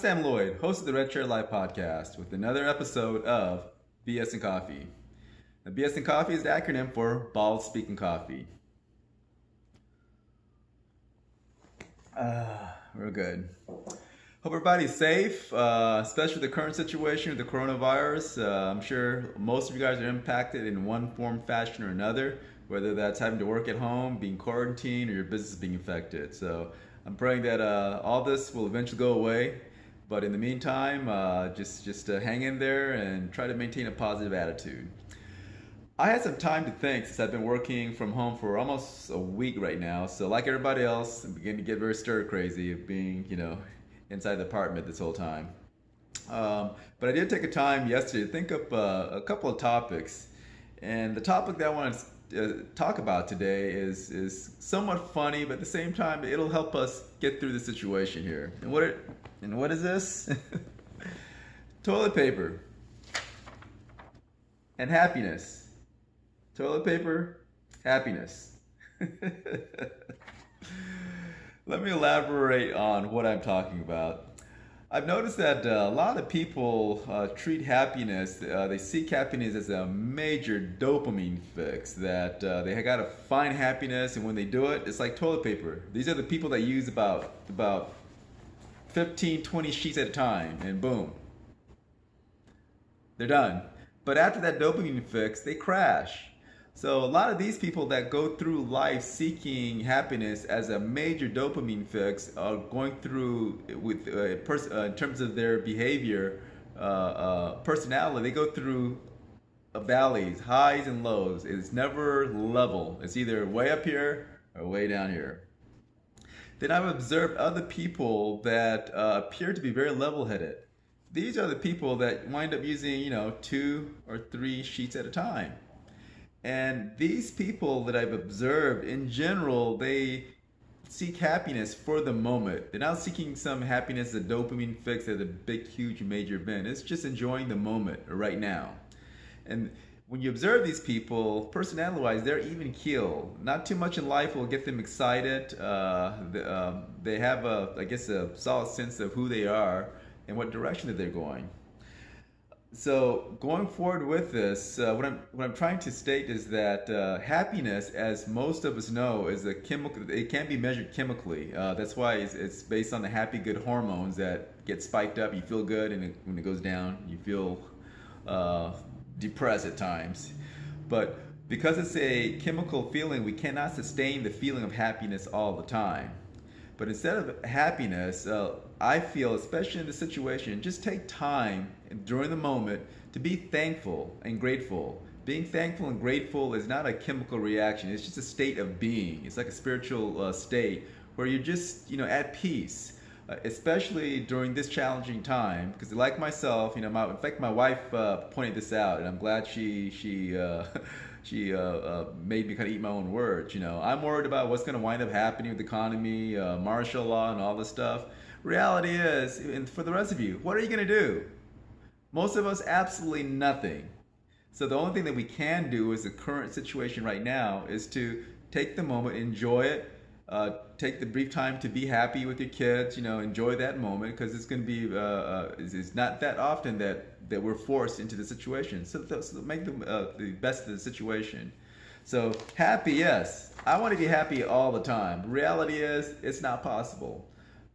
Sam Lloyd, host of the Red Chair Live podcast, with another episode of BS and Coffee. Now, BS and Coffee is the acronym for Bald Speaking Coffee. Real good. Hope everybody's safe, especially with the current situation with the coronavirus. I'm sure most of you guys are impacted in one form, fashion, or another, whether that's having to work at home, being quarantined, or your business being affected. So I'm praying that all this will eventually go away. But in the meantime, just hang in there and try to maintain a positive attitude. I had some time to think since I've been working from home for almost a week right now. So like everybody else, I'm beginning to get very stir crazy of being, inside the apartment this whole time. But I did take a time yesterday to think up a couple of topics. And the topic that I want to talk about today is somewhat funny, but at the same time, it'll help us get through the situation here. And what is this? Toilet paper and happiness. Toilet paper, happiness. Let me elaborate on what I'm talking about. I've noticed that a lot of people treat happiness, they seek happiness as a major dopamine fix, that they got to find happiness, and when they do it, it's like toilet paper. These are the people that use about 15, 20 sheets at a time, and boom, they're done. But after that dopamine fix, they crash. So a lot of these people that go through life seeking happiness as a major dopamine fix are going through with in terms of their behavior, personality. They go through valleys, highs and lows. It's never level. It's either way up here or way down here. Then I've observed other people that appear to be very level-headed. These are the people that wind up using, 2 or 3 sheets at a time. And these people that I've observed, in general, they seek happiness for the moment. They're not seeking some happiness, a dopamine fix at a big, huge, major event. It's just enjoying the moment right now. And when you observe these people, personality-wise, they're even keel. Not too much in life will get them excited. They have, a solid sense of who they are and what direction that they're going. So going forward with this, what I'm trying to state is that happiness, as most of us know, is a chemical. It can be measured chemically. That's why it's based on the happy, good hormones that get spiked up. You feel good, and when it goes down, you feel depressed at times. But because it's a chemical feeling, we cannot sustain the feeling of happiness all the time. But instead of happiness, I feel, especially in this situation, just take time during the moment to be thankful and grateful. Being thankful and grateful is not a chemical reaction. It's just a state of being. It's like a spiritual state where you're just, at peace, especially during this challenging time. Because like myself, in fact, my wife pointed this out, and I'm glad she made me kind of eat my own words. I'm worried about what's going to wind up happening with the economy, martial law, and all this stuff. Reality is, and for the rest of you, what are you going to do? Most of us, absolutely nothing. So the only thing that we can do is the current situation right now is to take the moment, enjoy it, take the brief time to be happy with your kids, enjoy that moment, because it's going to be, it's not that often that we're forced into the situation. So make the best of the situation. So happy, yes. I want to be happy all the time. Reality is, it's not possible.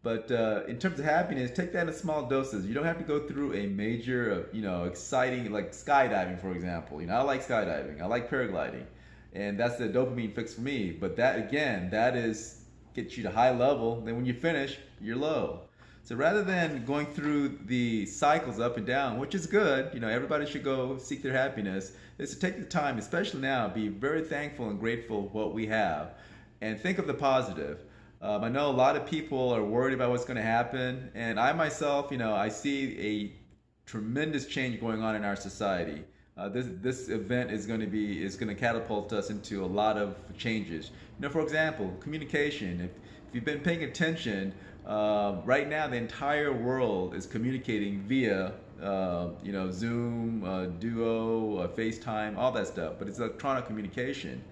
But in terms of happiness, take that in small doses. You don't have to go through a major, exciting, like skydiving, for example. I like skydiving. I like paragliding. And that's the dopamine fix for me. But that, again, gets you to high level. Then when you finish, you're low. So rather than going through the cycles up and down, which is good, everybody should go seek their happiness, is to take the time, especially now, be very thankful and grateful for what we have. And think of the positive. I know a lot of people are worried about what's going to happen, and I myself, I see a tremendous change going on in our society. This event is going to catapult us into a lot of changes. For example, communication. If you've been paying attention, right now the entire world is communicating via Zoom, Duo, FaceTime, all that stuff. But it's electronic communication.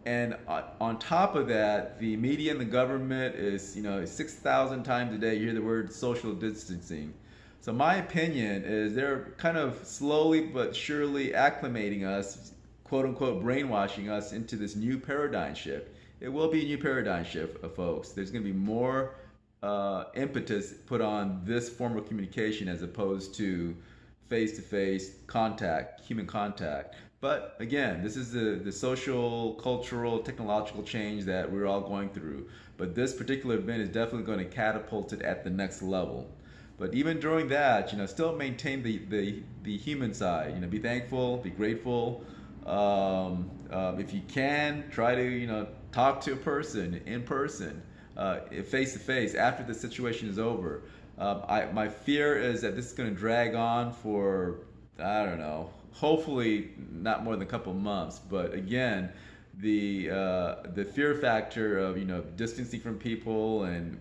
And on top of that, the media and the government is, 6,000 times a day you hear the word social distancing. So my opinion is they're kind of slowly but surely acclimating us, quote unquote, brainwashing us into this new paradigm shift. It will be a new paradigm shift, folks. There's going to be more impetus put on this form of communication as opposed to face contact, human contact. But again, this is the social, cultural, technological change that we're all going through. But this particular event is definitely going to catapult it at the next level. But even during that, still maintain the human side. Be thankful, be grateful. If you can, try to talk to a person in person, face to face after the situation is over. My fear is that this is going to drag on for, I don't know, hopefully not more than a couple months. But again, the fear factor of distancing from people and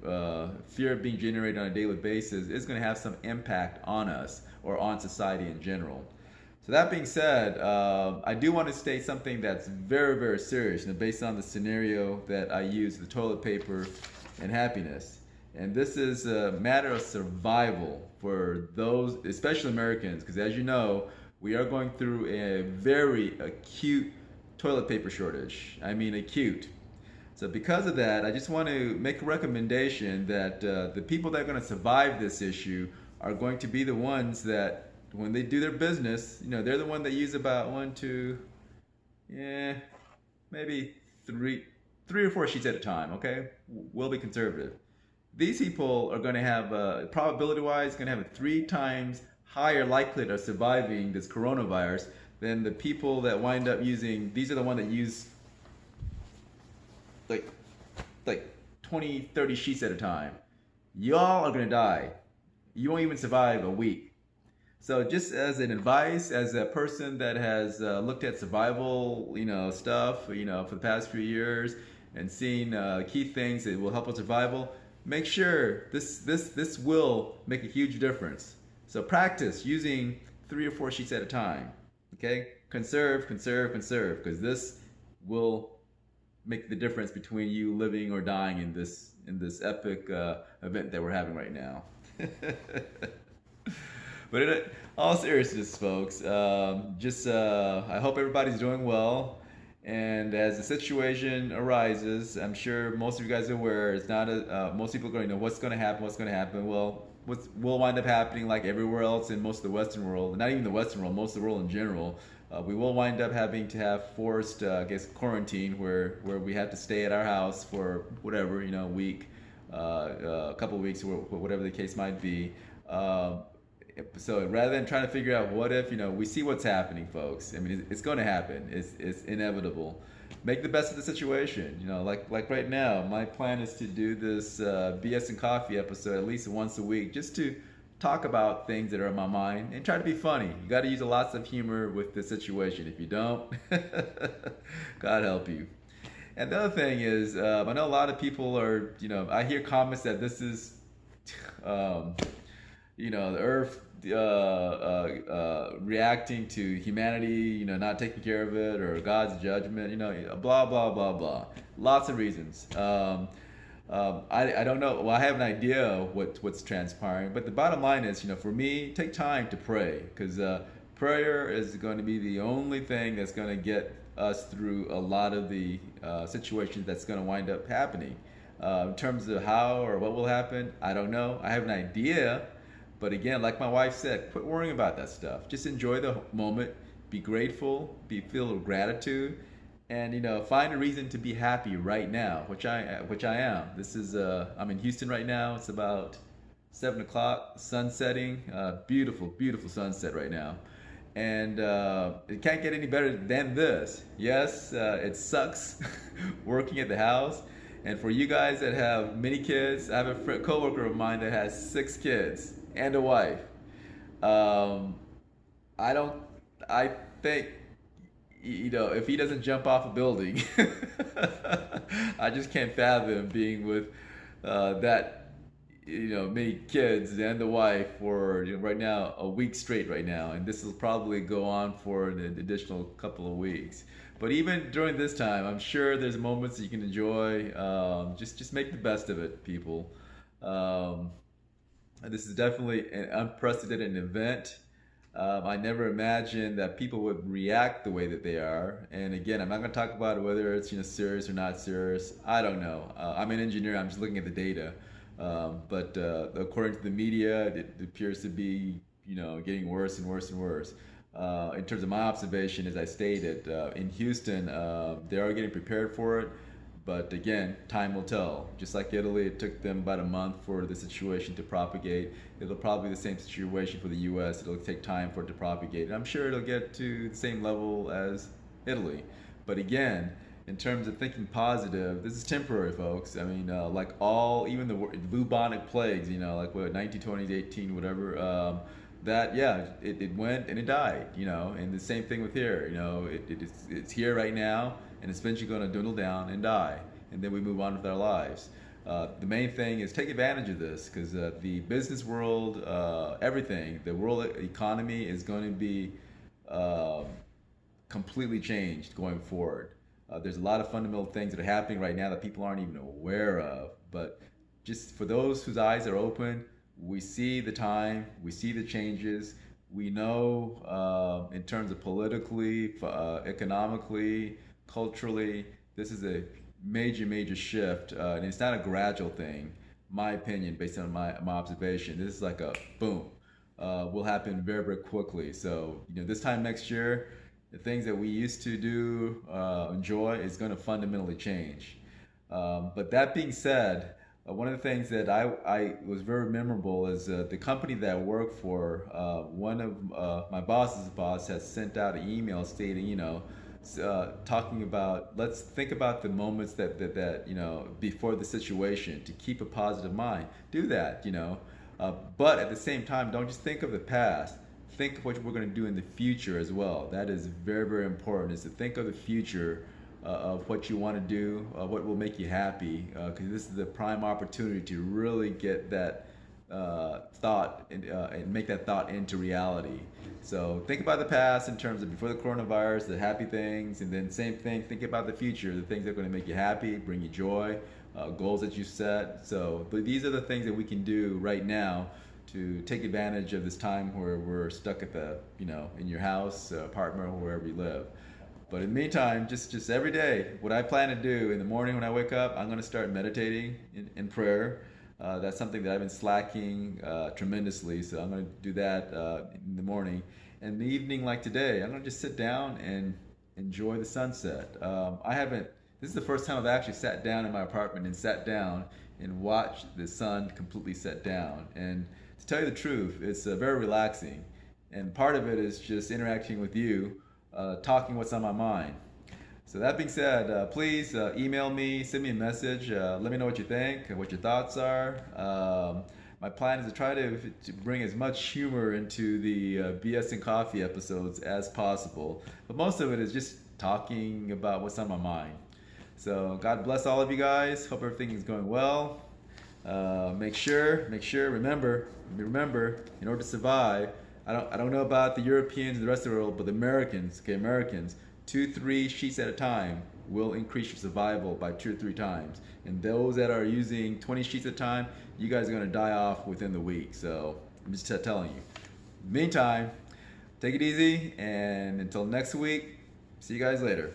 fear of being generated on a daily basis is going to have some impact on us or on society in general. So that being said, I do want to state something that's very, very serious, based on the scenario that I use, the toilet paper and happiness. And this is a matter of survival for those, especially Americans, because as you know, we are going through a very acute toilet paper shortage. I mean acute. So because of that, I just want to make a recommendation that the people that are going to survive this issue are going to be the ones that, when they do their business, they're the one that use about one, two, maybe three or four sheets at a time. Okay, we'll be conservative. These people are going to have, probability-wise, going to have a 3 times higher likelihood of surviving this coronavirus than the people that wind up using. These are the ones that use like 20, 30 sheets at a time. Y'all are going to die. You won't even survive a week. So just as an advice, as a person that has looked at survival, stuff, for the past few years and seen key things that will help with survival, make sure this will make a huge difference. So practice using 3 or 4 sheets at a time. Okay, conserve, because this will make the difference between you living or dying in this epic event that we're having right now. But in all seriousness, folks, I hope everybody's doing well. And as the situation arises, I'm sure most of you guys are aware, it's not most people are going to know what's going to happen. Well, will wind up happening like everywhere else in most of the Western world, not even the Western world, most of the world in general. We will wind up having to have forced, quarantine where we have to stay at our house for whatever, a week, a couple of weeks, whatever the case might be. So rather than trying to figure out what if, we see what's happening, folks. I mean, it's going to happen. It's inevitable. Make the best of the situation. Like right now, my plan is to do this BS and Coffee episode at least once a week, just to talk about things that are on my mind and try to be funny. You got to use lots of humor with the situation. If you don't, God help you. And the other thing is, I know a lot of people are, I hear comments that this is, the earth reacting to humanity, not taking care of it, or God's judgment, blah, blah, blah, blah. Lots of reasons. I don't know. Well, I have an idea what's transpiring, but the bottom line is, for me, take time to pray, because prayer is going to be the only thing that's going to get us through a lot of the situations that's going to wind up happening. In terms of how or what will happen, I don't know. I have an idea. But again, like my wife said, quit worrying about that stuff. Just enjoy the moment, be grateful, be filled with gratitude, and find a reason to be happy right now, which I am. This is I'm in Houston right now. It's about 7 o'clock, sun setting, beautiful, beautiful sunset right now, and it can't get any better than this. Yes, it sucks working at the house. And for you guys that have many kids, I have a coworker of mine that has 6 kids and a wife. I think, if he doesn't jump off a building, I just can't fathom being with that many kids and the wife for right now a week straight right now, and this will probably go on for an additional couple of weeks. But even during this time, I'm sure there's moments that you can enjoy. Just make the best of it, people. Um, this is definitely an unprecedented event. I never imagined that people would react the way that they are. And again, I'm not going to talk about whether it's serious or not serious. I don't know. I'm an engineer. I'm just looking at the data. But according to the media, it appears to be getting worse and worse and worse. In terms of my observation, as I stated, in Houston, they are getting prepared for it. But again, time will tell. Just like Italy, it took them about a month for the situation to propagate. It'll probably be the same situation for the US. It'll take time for it to propagate. And I'm sure it'll get to the same level as Italy. But again, in terms of thinking positive, this is temporary, folks. I mean, like even the bubonic plagues, like what, 1920s, 18, whatever, that, yeah, it went and it died, and the same thing with here, it's here right now, and it's eventually going to dwindle down and die, and then we move on with our lives. The main thing is take advantage of this, because the business world, everything, the world economy is going to be uh, completely changed going forward. There's a lot of fundamental things that are happening right now that people aren't even aware of, but just for those whose eyes are open, we see the time, we see the changes, we know in terms of politically, economically, culturally, this is a major, major shift, and it's not a gradual thing. My opinion, based on my observation, this is like a boom. Will happen very, very quickly. So, this time next year, the things that we used to do, enjoy, is going to fundamentally change. But that being said, one of the things that I was very memorable is the company that I work for. One of my boss's boss has sent out an email stating, talking about, let's think about the moments that before the situation, to keep a positive mind. Do that, but at the same time, don't just think of the past. Think of what we're going to do in the future as well. That is very, very important. Is to think of the future, of what you want to do, what will make you happy, because this is the prime opportunity to really get that thought and make that thought into reality. So think about the past in terms of before the coronavirus, the happy things, and then same thing, think about the future, the things that are going to make you happy, bring you joy, goals that you set. So these are the things that we can do right now to take advantage of this time where we're stuck at in your house, apartment, or wherever you live. But in the meantime, just every day, what I plan to do in the morning when I wake up, I'm going to start meditating in prayer. That's something that I've been slacking tremendously, so I'm going to do that in the morning. And in the evening, like today, I'm going to just sit down and enjoy the sunset. This is the first time I've actually sat down in my apartment and sat down and watched the sun completely set down. And to tell you the truth, it's very relaxing. And part of it is just interacting with you, talking what's on my mind. So that being said, please email me, send me a message, let me know what you think, what your thoughts are. My plan is to try to bring as much humor into the BS and Coffee episodes as possible. But most of it is just talking about what's on my mind. So God bless all of you guys. Hope everything is going well. Make sure, remember, in order to survive, I don't know about the Europeans and the rest of the world, but the Americans, 2-3 sheets at a time will increase your survival by 2 or 3 times. And those that are using 20 sheets at a time, you guys are going to die off within the week. So I'm just telling you. Meantime, take it easy, and until next week, see you guys later.